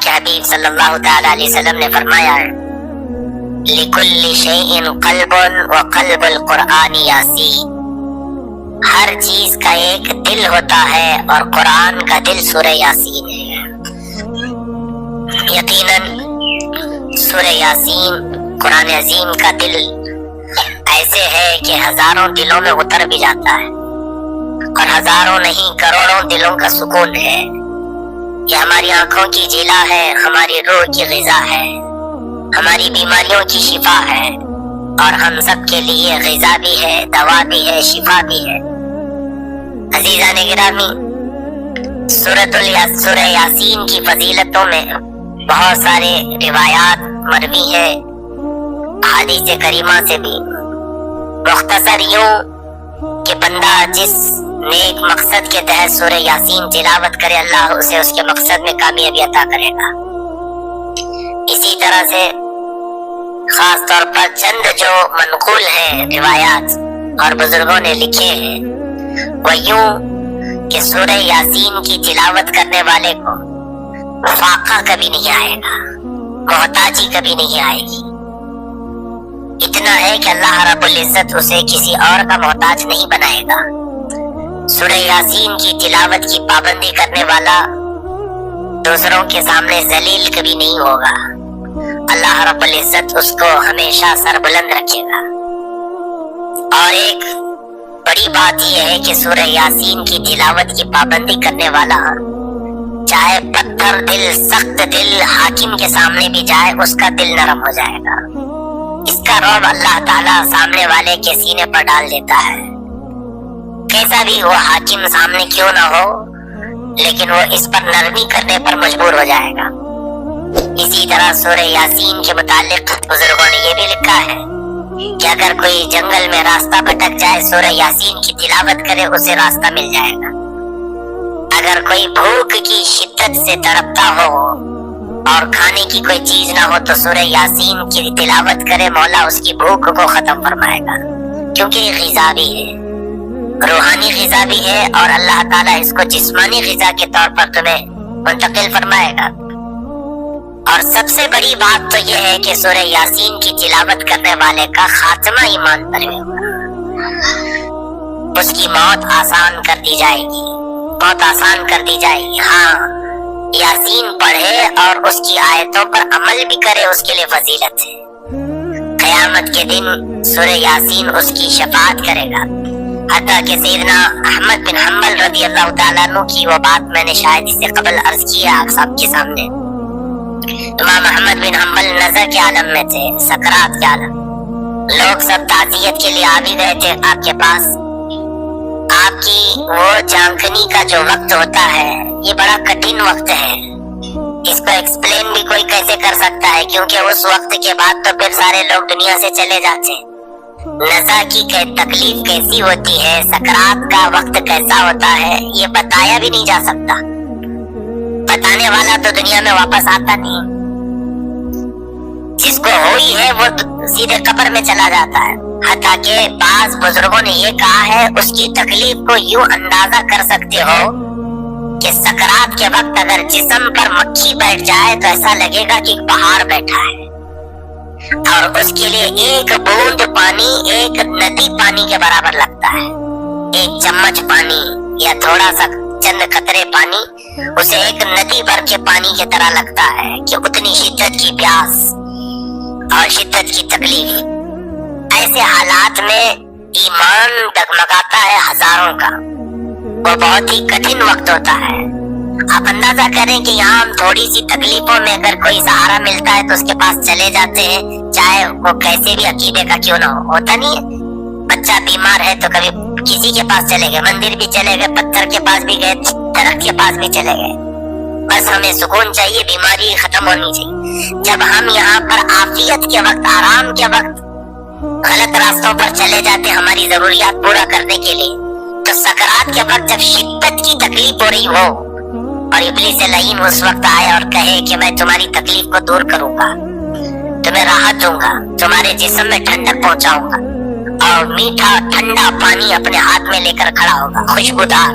کے حبیب صلی اللہ تعالی علیہ وسلم نے فرمایا لِكُلِّ شَيْءٍ قَلْبٌ وَقَلْبُ الْقُرْآنِ یاسین، ہر چیز کا ایک دل ہوتا ہے اور قرآن کا دل سورہ یاسین ہے۔ یقیناً سورہ یاسین قرآن عظیم کا دل ایسے ہے کہ ہزاروں دلوں میں اتر بھی جاتا ہے، اور ہزاروں نہیں کروڑوں دلوں کا سکون ہے۔ یہ ہماری آنکھوں کی جلا ہے، ہماری روح کی غذا ہے، ہماری بیماریوں کی شفا ہے، اور ہم سب کے لیے غذا بھی ہے، دوا بھی ہے، شفا بھی ہے۔ عزیزان گرامی، سورہ یاسین کی فضیلتوں میں بہت سارے روایات مروی ہیں، حدیث کریمہ سے بھی۔ مختصر یوں کہ بندہ جس نیک مقصد کے تحت سورہ یاسین تلاوت کرے، اللہ اسے اس کے مقصد میں کامیابی عطا کرے گا۔ اسی طرح سے خاص طور پر چند جو منقول ہیں روایات اور بزرگوں نے لکھے ہیں، وہ یوں کہ سورہ یاسین کی تلاوت کرنے والے کو فاقہ کبھی نہیں آئے گا، محتاجی کبھی نہیں آئے گی۔ اتنا ہے کہ اللہ رب العزت اسے کسی اور کا محتاج نہیں بنائے گا۔ سورہ یاسین کی تلاوت کی پابندی کرنے والا دوسروں کے سامنے ذلیل کبھی نہیں ہوگا، اللہ رب العزت اس کو ہمیشہ سر بلند رکھے گا۔ اور ایک بڑی بات یہ ہے کہ سورہ یاسین کی تلاوت کی پابندی کرنے والا چاہے پتھر دل، سخت دل حاکم کے سامنے بھی جائے، اس کا دل نرم ہو جائے گا۔ اس کا رعب اللہ تعالیٰ سامنے والے کے سینے پر ڈال دیتا ہے، کیسا بھی وہ حاکم سامنے کیوں نہ ہو، لیکن وہ اس پر نرمی کرنے پر مجبور ہو جائے گا۔ اسی طرح سورہ یاسین کے متعلق بزرگوں نے یہ بھی لکھا ہے کہ اگر کوئی جنگل میں راستہ بھٹک جائے، سورہ یاسین کی تلاوت کرے، اسے راستہ مل جائے گا۔ اگر کوئی بھوک کی شدت سے تڑپتا ہو اور کھانے کی کوئی چیز نہ ہو تو سورہ یاسین کی تلاوت کرے، مولا اس کی بھوک کو ختم فرمائے گا، کیونکہ یہ غذا بھی ہے، روحانی غذا بھی ہے، اور اللہ تعالیٰ اس کو جسمانی غذا کے طور پر تمہیں منتقل فرمائے گا۔ اور سب سے بڑی بات تو یہ ہے کہ سورہ یاسین کی تلاوت کرنے والے کا خاتمہ ایمان پر ہوگا، اس کی موت آسان کر دی جائے گی، موت آسان کر دی جائے گی۔ ہاں، یاسین پڑھے اور اس کی آیتوں پر عمل بھی کرے، اس کے لیے فضیلت ہے۔ قیامت کے دن سورہ یاسین اس کی شفاعت کرے گا، حتیٰ کہ سیدنا احمد بن حنبل رضی اللہ تعالیٰ عنہ کی وہ بات میں نے شاید اس سے قبل عرض کی ہے آپ سب کے سامنے۔ امام احمد بن حنبل نظر کے عالم میں تھے، سکرات کے عالم، لوگ سب تعزیت کے لیے آ بھی گئے تھے آپ کے پاس۔ آپ کی وہ جانکنی کا جو وقت ہوتا ہے، یہ بڑا کٹھن وقت ہے، اس کو ایکسپلین بھی کوئی کیسے کر سکتا ہے، کیونکہ اس وقت کے بعد تو پھر سارے لوگ دنیا سے چلے جاتے ہیں۔ نزا کی تکلیف کیسی ہوتی ہے، سکرات کا وقت کیسا ہوتا ہے، یہ بتایا بھی نہیں جا سکتا، بتانے والا تو دنیا میں واپس آتا نہیں، جس کو ہوئی ہے وہ سیدھے قبر میں چلا جاتا ہے۔ حتیٰ کہ بعض بزرگوں نے یہ کہا ہے، اس کی تکلیف کو یوں اندازہ کر سکتے ہو کہ سکرات کے وقت اگر جسم پر مکھی بیٹھ جائے تو ایسا لگے گا کہ پہاڑ بیٹھا ہے، اور اس کے لیے ایک بوند پانی ایک ندی پانی کے برابر لگتا ہے۔ ایک چمچ پانی یا تھوڑا سا چند قطرے پانی اسے ایک ندی بھر کے پانی کی طرح لگتا ہے، کہ اتنی شدت کی پیاس اور شدت کی تکلیف۔ ایسے حالات میں ایمان ڈگمگاتا ہے ہزاروں کا، وہ بہت ہی کٹھن وقت ہوتا ہے۔ آپ اندازہ کریں کہ یہاں ہم تھوڑی سی تکلیفوں میں اگر کوئی سہارا ملتا ہے تو اس کے پاس چلے جاتے ہیں، چاہے وہ کیسے بھی عقیدے کا کیوں نہ ہو، ہوتا نہیں ہے؟ بچہ بیمار ہے تو کبھی کسی کے پاس چلے گئے، مندر بھی چلے گئے، پتھر کے پاس بھی گئے، درخت کے پاس بھی چلے گئے، بس ہمیں سکون چاہیے، بیماری ختم ہونی چاہیے۔ جب ہم یہاں پر عافیت کے وقت، آرام کے وقت غلط راستوں پر چلے جاتے ہماری ضروریات پورا کرنے کے لیے، تو سکرات کے وقت جب شدت کی تکلیف ہو رہی ہو اور ابلیس لعین اس وقت آئے اور کہے کہ میں تمہاری تکلیف کو دور کروں گا، تمہیں راحت دوں گا، تمہارے جسم میں ٹھنڈک پہنچاؤں گا، اور میٹھا ٹھنڈا پانی اپنے ہاتھ میں لے کر کھڑا ہوگا، خوشبودار،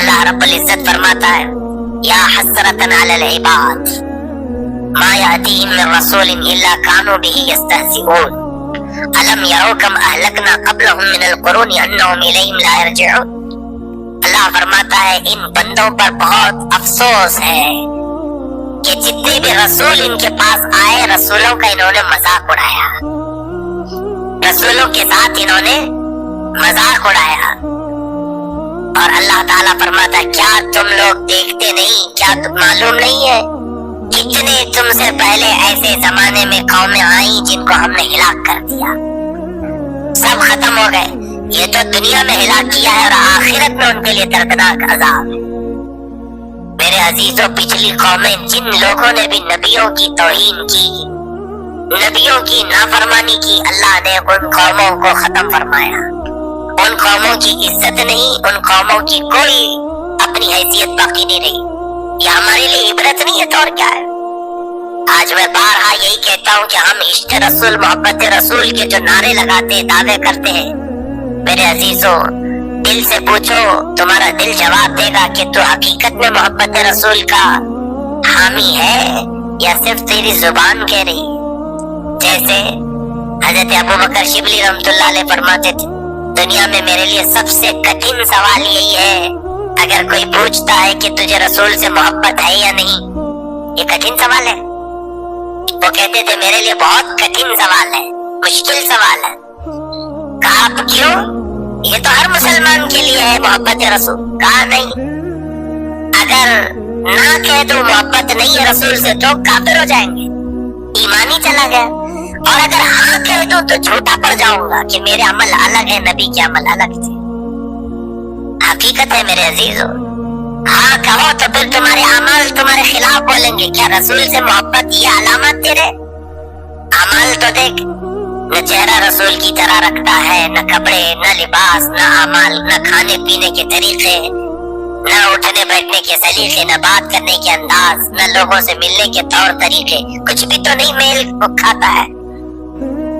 اللہ رب العزت فرماتا ہے یا حسرتن علی العباد ما یأتیہم من رسول الا کانوا بہ یستہزئون الم یروا کم اہلکنا قبلہم من القرون انہم الیہم لا یرجعون۔ اللہ فرماتا ہے ان بندوں پر بہت افسوس ہے کہ جتنے بھی رسول ان کے پاس آئے رسولوں کا انہوں نے مذاق اڑایا، رسولوں کے ساتھ انہوں نے مذاق اڑایا۔ اور اللہ تعالیٰ فرماتا ہے کیا تم لوگ دیکھتے نہیں، کیا تم معلوم نہیں ہے کتنے تم سے پہلے ایسے زمانے میں قومیں آئیں جن کو ہم نے ہلاک کر دیا، سب ختم ہو گئے۔ یہ تو دنیا میں ہلاک کیا ہے اور آخرت میں ان کے لیے دردناک عذاب ہے۔ میرے عزیزوں پچھلی قومیں جن لوگوں نے بھی نبیوں کی توہین کی، نبیوں کی نافرمانی کی، اللہ نے ان قوموں کو ختم فرمایا۔ ان قوموں کی عزت نہیں، ان قوموں کی کوئی اپنی حیثیت باقی نہیں رہی۔ یہ ہمارے لیے عبرت نہیں ہے تو اور کیا ہے؟ آج میں بارہا یہی کہتا ہوں کہ ہم عشق رسول محبت رسول کے جو نعرے لگاتے دعوے کرتے ہیں، میرے عزیزوں دل سے پوچھو، تمہارا دل جواب دے گا کہ تو حقیقت میں محبت رسول کا حامی ہے یا صرف تیری زبان کہہ رہی؟ جیسے حضرت ابو بکر شبلی رحمۃ اللہ علیہ فرماتے تھے دنیا میں میرے لیے سب سے کٹھن سوال یہی ہے، اگر کوئی پوچھتا ہے کہ تجھے رسول سے محبت ہے یا نہیں، یہ کٹھن سوال ہے۔ وہ کہتے تھے میرے لیے بہت کٹھن سوال ہے، مشکل سوال ہے۔ کہا آپ کیوں؟ یہ تو ہر مسلمان کے لیے ہے محبت رسول۔ کہا نہیں، اگر نہ کہہ دو محبت نہیں ہے رسول سے تو کافر ہو جائیں گے، ایمان ہی چلا گیا، اور اگر ہاں کہہ دو تو جھوٹا پڑ جاؤں گا کہ میرے عمل الگ ہے، نبی کے عمل الگ تھے۔ حقیقت ہے میرے عزیزو، ہاں کہو تو پھر تمہارے اعمال تمہارے خلاف بولیں گے۔ کیا رسول سے محبت یہ علامت تیرے؟ عمل تو دیکھ، نہ چہرہ رسول کی طرح رکھتا ہے، نہ کپڑے، نہ لباس، نہ اعمال، نہ کھانے پینے کے طریقے، نہ اٹھنے بیٹھنے کے سلیقے، نہ بات کرنے کے انداز، نہ لوگوں سے ملنے کے طور طریقے، کچھ بھی تو نہیں میل وہ کھاتا ہے۔